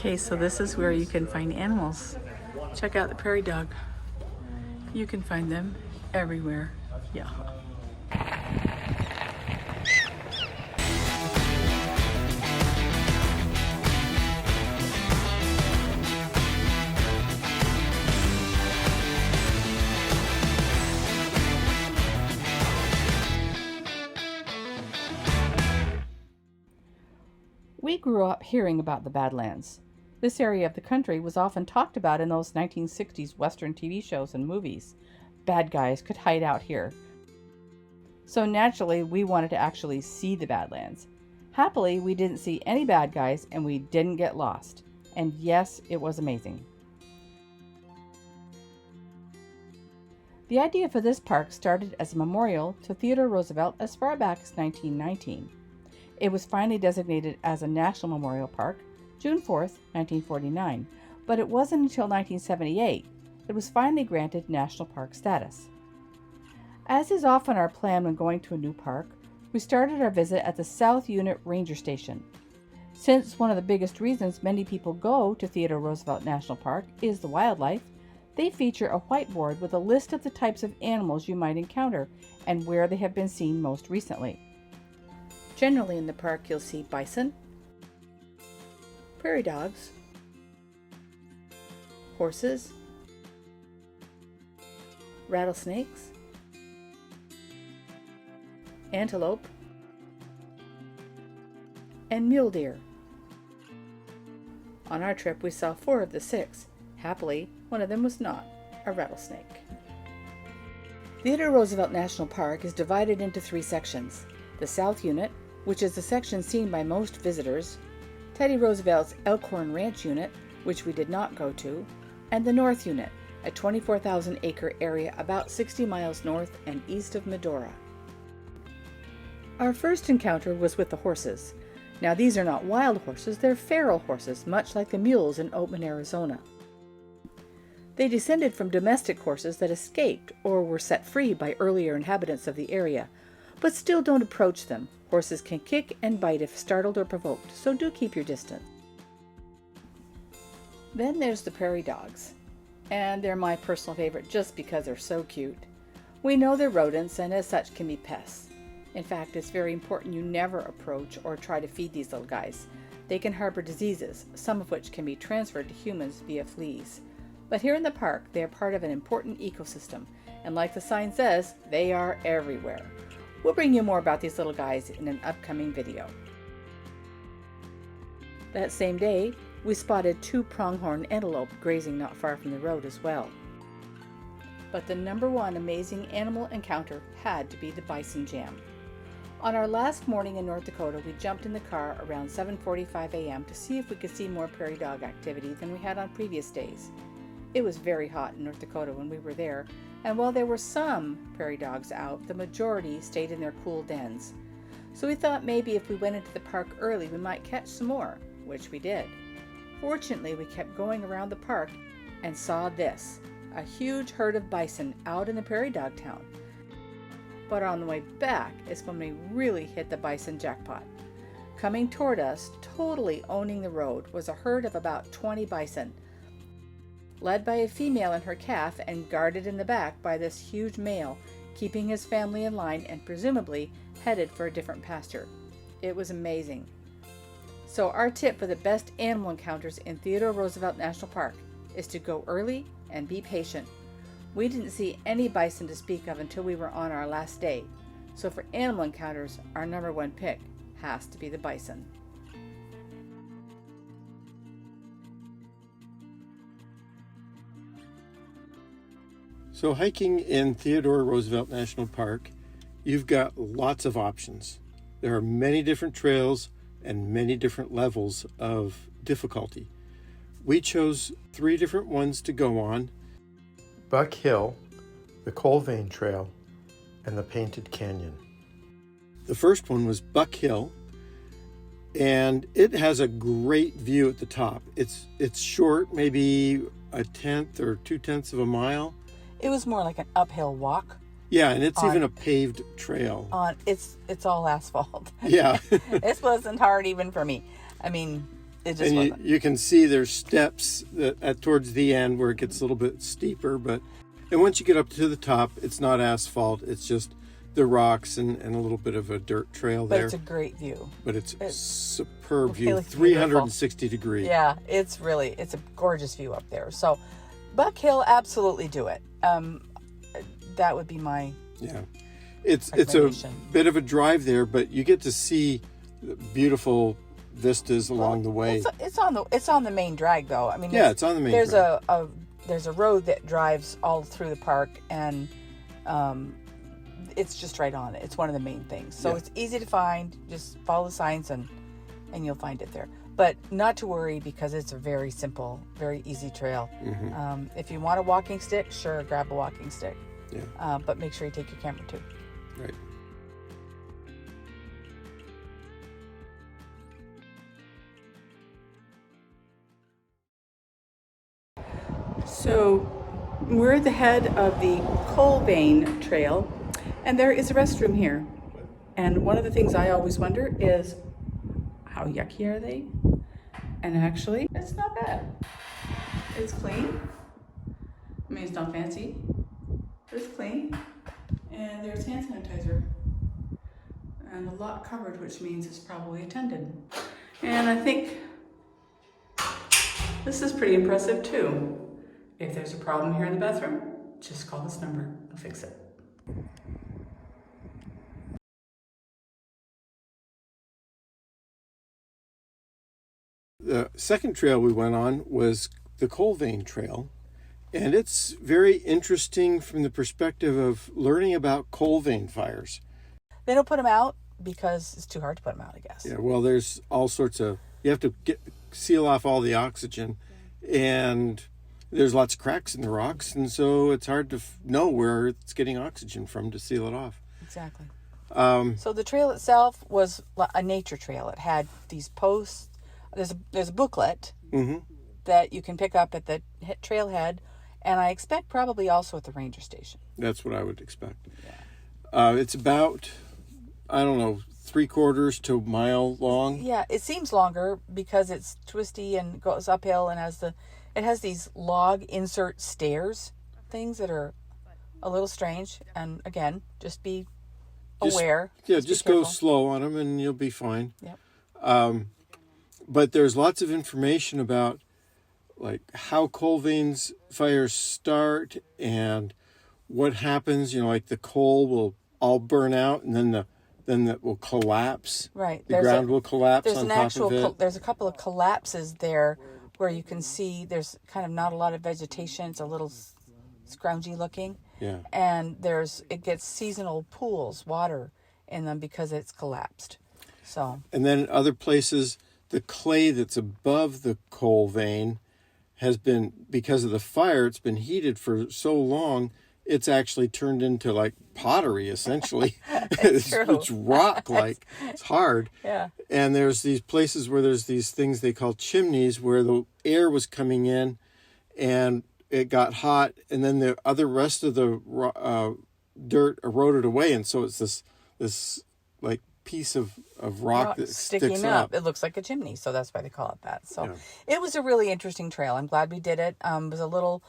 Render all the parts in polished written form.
Okay, so this is where you can find animals. Check out the prairie dog. You can find them everywhere. Yeah. We grew up hearing about the Badlands. This area of the country was often talked about in those 1960s Western TV shows and movies. Bad guys could hide out here. So naturally, we wanted to actually see the Badlands. Happily, we didn't see any bad guys and we didn't get lost. And yes, it was amazing. The idea for this park started as a memorial to Theodore Roosevelt as far back as 1919. It was finally designated as a National Memorial Park June 4th, 1949, but it wasn't until 1978 that it was finally granted National Park status. As is often our plan when going to a new park, we started our visit at the South Unit Ranger Station. Since one of the biggest reasons many people go to Theodore Roosevelt National Park is the wildlife, they feature a whiteboard with a list of the types of animals you might encounter and where they have been seen most recently. Generally in the park you'll see bison, prairie dogs, horses, rattlesnakes, antelope, and mule deer. On our trip we saw 4 of the 6. Happily, one of them was not a rattlesnake. Theodore Roosevelt National Park is divided into 3 sections. The South Unit, which is the section seen by most visitors, Teddy Roosevelt's Elkhorn Ranch Unit, which we did not go to, and the North Unit, a 24,000-acre area about 60 miles north and east of Medora. Our first encounter was with the horses. Now these are not wild horses, they're feral horses, much like the mules in Oatman, Arizona. They descended from domestic horses that escaped or were set free by earlier inhabitants of the area, but still don't approach them. Horses can kick and bite if startled or provoked, so do keep your distance. Then there's the prairie dogs, and they're my personal favorite just because they're so cute. We know they're rodents and as such can be pests. In fact, it's very important you never approach or try to feed these little guys. They can harbor diseases, some of which can be transferred to humans via fleas. But here in the park, they are part of an important ecosystem, and like the sign says, they are everywhere. We'll bring you more about these little guys in an upcoming video. That same day, we spotted 2 pronghorn antelope grazing not far from the road as well. But the #1 amazing animal encounter had to be the bison jam. On our last morning in North Dakota, we jumped in the car around 7:45 a.m. to see if we could see more prairie dog activity than we had on previous days. It was very hot in North Dakota when we were there, and while there were some prairie dogs out, the majority stayed in their cool dens. So we thought maybe if we went into the park early we might catch some more, which we did. Fortunately, we kept going around the park and saw this, a huge herd of bison out in the prairie dog town. But on the way back is when we really hit the bison jackpot. Coming toward us, totally owning the road, was a herd of about 20 bison, led by a female and her calf and guarded in the back by this huge male, keeping his family in line and presumably headed for a different pasture. It was amazing. So our tip for the best animal encounters in Theodore Roosevelt National Park is to go early and be patient. We didn't see any bison to speak of until we were on our last day. So for animal encounters, our #1 pick has to be the bison. So hiking in Theodore Roosevelt National Park, you've got lots of options. There are many different trails and many different levels of difficulty. We chose 3 different ones to go on: Buck Hill, the Coal Vein Trail, and the Painted Canyon. The first one was Buck Hill, and it has a great view at the top. It's short, maybe 1/10 or 2/10 of a mile. It was more like an uphill walk. Yeah, and it's even a paved trail. It's all asphalt. Yeah. This wasn't hard even for me. I mean, just And wasn't. you can see there's steps towards the end where it gets a little bit steeper, and once you get up to the top, it's not asphalt. It's just the rocks and a little bit of a dirt trail But there. it's a great view. But it's superb view, really 360 degree. Yeah, it's a gorgeous view up there. So Buck Hill, absolutely do it. That would be my It's a recommendation. bit of a drive there, but you get to see beautiful vistas along the way. It's on the main drag though. I mean, It's on the main there's drag. there's a road that drives all through the park, and it's just right on it. It's one of the main things. So it's easy to find. Just follow the signs and you'll find it there. But not to worry, because it's a very simple, very easy trail. Mm-hmm. If you want a walking stick, sure, grab a walking stick. Yeah. But make sure you take your camera too. Right. So we're at the head of the Coal Vein Trail, and there is a restroom here. And one of the things I always wonder is, how yucky are they? And actually, it's not bad. It's clean. I mean, it's not fancy, but it's clean. And there's hand sanitizer. And a lot covered, which means it's probably attended. And I think this is pretty impressive too. If there's a problem here in the bathroom, just call this number. I'll fix it. The second trail we went on was the Coal Vein Trail, and it's very interesting from the perspective of learning about coal vein fires. They don't put them out because it's too hard to put them out, I guess. Yeah, well, there's all sorts of, you have to seal off all the oxygen, and there's lots of cracks in the rocks, and so it's hard to know where it's getting oxygen from to seal it off. Exactly. So the trail itself was a nature trail. It had these posts. There's a booklet that you can pick up at the trailhead, and I expect probably also at the ranger station. That's what I would expect. Yeah. It's about, I don't know, 3/4 to a mile long. Yeah, it seems longer because it's twisty and goes uphill, and it has these log insert stairs things that are a little strange. And again, just be aware. Just be go careful. slow on them and you'll be fine. Yep. But there's lots of information about like how coal veins fires start and what happens. Like the coal will all burn out, and then that will collapse. Right. The ground will collapse on top of it. There's a couple of collapses there where you can see there's kind of not a lot of vegetation. It's a little scroungy looking. Yeah. And it gets seasonal pools, water in them because it's collapsed. So. And then in other places, the clay that's above the coal vein has been, because of the fire, it's been heated for so long, it's actually turned into like pottery, essentially. It's true. It's rock-like. It's hard. Yeah. And there's these places where there's these things they call chimneys where the air was coming in and it got hot, and then the rest of the dirt eroded away, and so it's this like piece of rock that sticking sticks up. up. It looks like a chimney, so that's why they call it that. So Yeah. It was a really interesting trail. I'm glad we did it. It was a little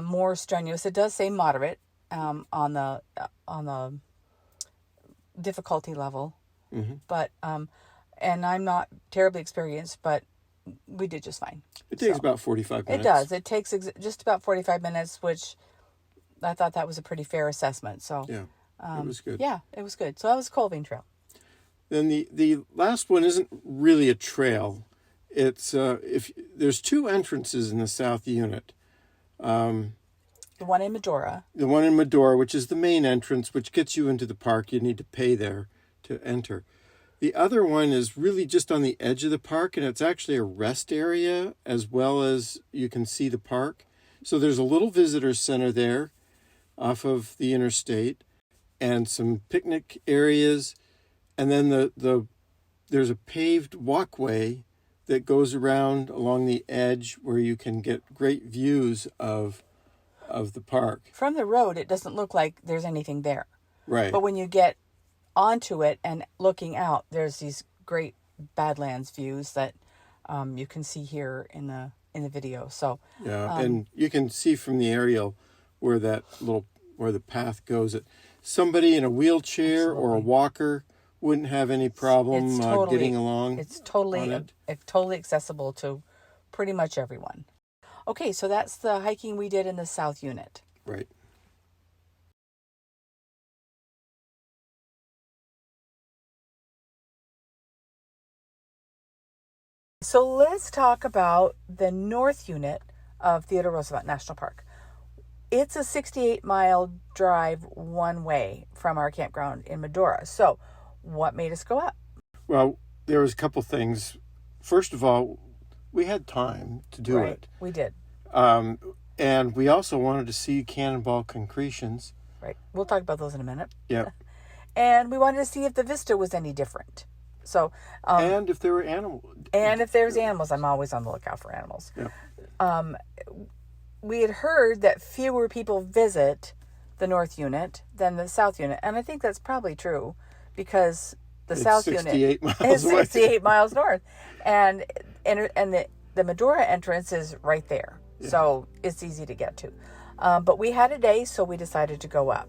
more strenuous. It does say moderate on the difficulty level, but and I'm not terribly experienced, but we did just fine. It takes about 45 minutes. It does. It takes just about 45 minutes, which I thought that was a pretty fair assessment. So Yeah, it was good. Yeah, it was good. So that was Coal Vein Trail. Then the last one isn't really a trail. It's if there's two entrances in the South Unit. The one in Medora. The one in Medora, which is the main entrance, which gets you into the park. You need to pay there to enter. The other one is really just on the edge of the park, and it's actually a rest area as well as you can see the park. So there's a little visitor center there off of the interstate and some picnic areas. And then there's a paved walkway that goes around along the edge where you can get great views of the park. From the road, it doesn't look like there's anything there. Right. But when you get onto it and looking out, there's these great Badlands views that you can see here in the video. So Yeah, and you can see from the aerial where the path goes. Somebody in a wheelchair or a walker wouldn't have any problem getting along. It's totally accessible to pretty much everyone. Okay, so that's the hiking we did in the South Unit. Right. So let's talk about the North Unit of Theodore Roosevelt National Park. It's a 68-mile drive one way from our campground in Medora. So what made us go up? Well, there was a couple things. First of all, we had time to do it. We did. And we also wanted to see Cannonball Concretions. Right. We'll talk about those in a minute. Yeah. And we wanted to see if the vista was any different. So, and if there were animals. And if there's animals, I'm always on the lookout for animals. Yeah. We had heard that fewer people visit the North Unit than the South Unit. And I think that's probably true because it's South 68 Unit miles is 68 miles north. And the Medora entrance is right there. Yeah. So it's easy to get to. But we had a day, so we decided to go up.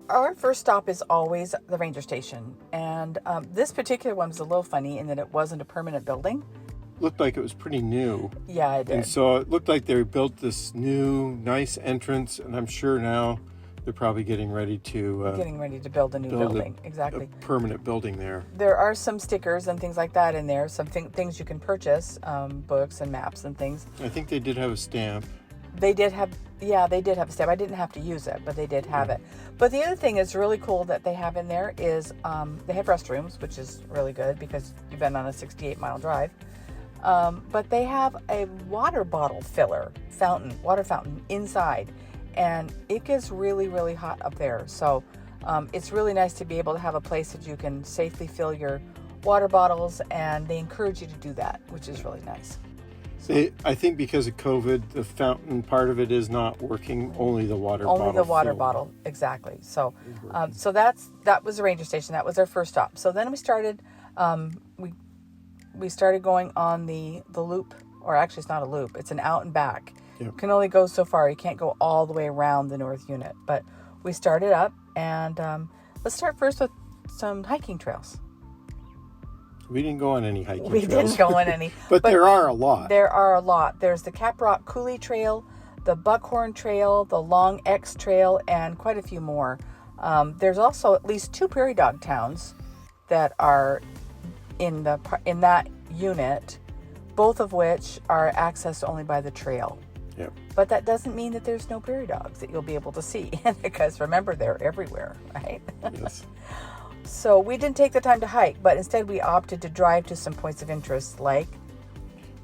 Our first stop is always the ranger station. And this particular one was a little funny in that it wasn't a permanent building. Looked like it was pretty new. Yeah, it did. And so it looked like they built this new, nice entrance. And I'm sure now they're probably getting ready to build a new building. Exactly. A permanent building there. There are some stickers and things like that in there. Some things you can purchase, books and maps and things. I think they did have a stamp. They did have a stamp. I didn't have to use it, but they did have it. But the other thing that's really cool that they have in there is they have restrooms, which is really good because you've been on a 68-mile drive. But they have a water bottle filler water fountain inside. And it gets really, really hot up there. So it's really nice to be able to have a place that you can safely fill your water bottles. And they encourage you to do that, which is really nice. I think because of COVID, the fountain part of it is not working. Only the water bottle. Only the water bottle, exactly. So, that was the ranger station. That was our first stop. So then we started. We started going on the loop, or actually it's not a loop. It's an out and back. Yep. You can only go so far. You can't go all the way around the North Unit. But we started up, and let's start first with some hiking trails. We didn't go on any hiking trails. We didn't go on any. but there are a lot. There are a lot. There's the Caprock Coulee Trail, the Buckhorn Trail, the Long X Trail, and quite a few more. There's also at least 2 prairie dog towns that are in that unit, both of which are accessed only by the trail. Yep. But that doesn't mean that there's no prairie dogs that you'll be able to see because remember, they're everywhere, right? Yes. So we didn't take the time to hike, but instead we opted to drive to some points of interest like...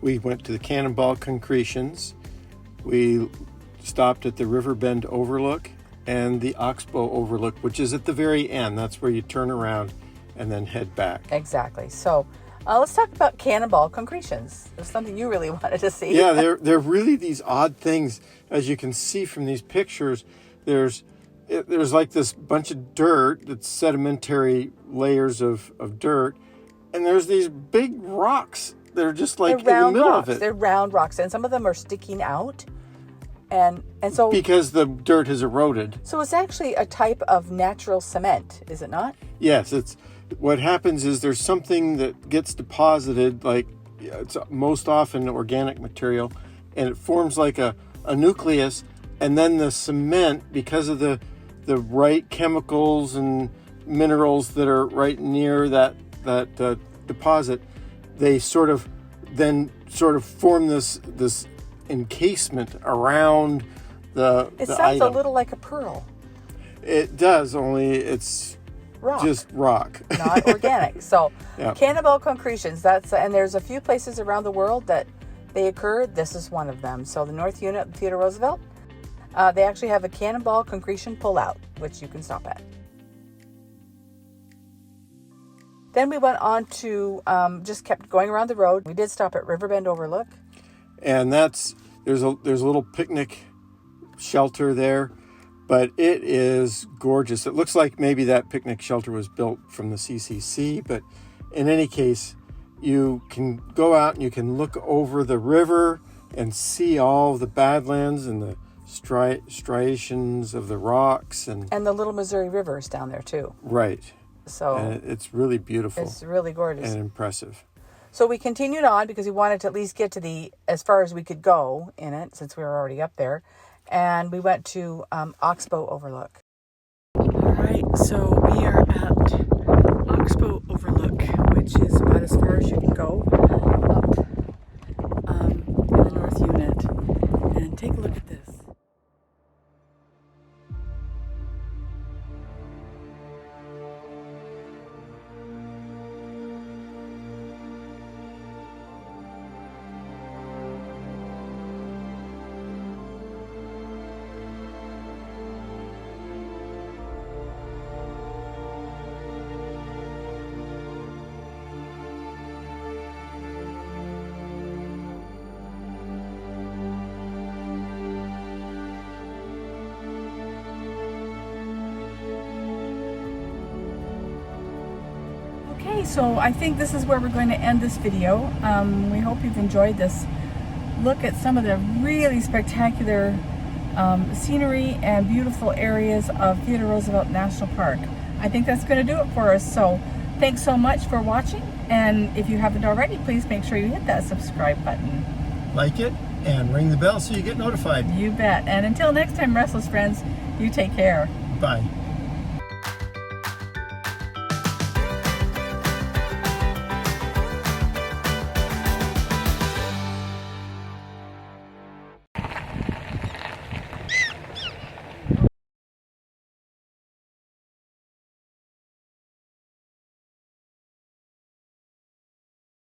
We went to the Cannonball Concretions. We stopped at the Riverbend Overlook and the Oxbow Overlook, which is at the very end. That's where you turn around and then head back. Exactly. So let's talk about Cannonball Concretions. There's something you really wanted to see. Yeah, they're really these odd things. As you can see from these pictures, there's like this bunch of dirt, that's sedimentary layers of dirt, and there's these big rocks. They're just like in the middle of it. They're round rocks, and some of them are sticking out. And so because the dirt has eroded. So it's actually a type of natural cement, is it not? Yes, what happens is there's something that gets deposited, like it's most often organic material, and it forms like a nucleus, and then the cement, because of the right chemicals and minerals that are right near that deposit, they sort of form this encasement around the It sounds item. a little like a pearl. It does, only it's rock. Just rock. Not organic. So yeah. Cannonball Concretions, and there's a few places around the world that they occur. This is one of them. So the North Unit of Theodore Roosevelt, they actually have a Cannonball Concretion pullout, which you can stop at. Then we went on to, just kept going around the road. We did stop at Riverbend Overlook. And there's a little picnic shelter there, but it is gorgeous. It looks like maybe that picnic shelter was built from the CCC, but in any case, You can go out and you can look over the river and see all the badlands and the striations of the rocks. And the Little Missouri River is down there too. Right. So and it's really beautiful. It's really gorgeous. And impressive. So we continued on because we wanted to at least get to as far as we could go in it since we were already up there. And we went to Oxbow Overlook. All right, so we are at Oxbow Overlook, which is about as far as you can go up in the North Unit. And take a look at this. Okay, so I think this is where we're going to end this video. We hope you've enjoyed this look at some of the really spectacular scenery and beautiful areas of Theodore Roosevelt National Park. I think that's going to do it for us. So thanks so much for watching. And if you haven't already, please make sure you hit that subscribe button. Like it and ring the bell so you get notified. You bet. And until next time, Restless friends, you take care. Bye.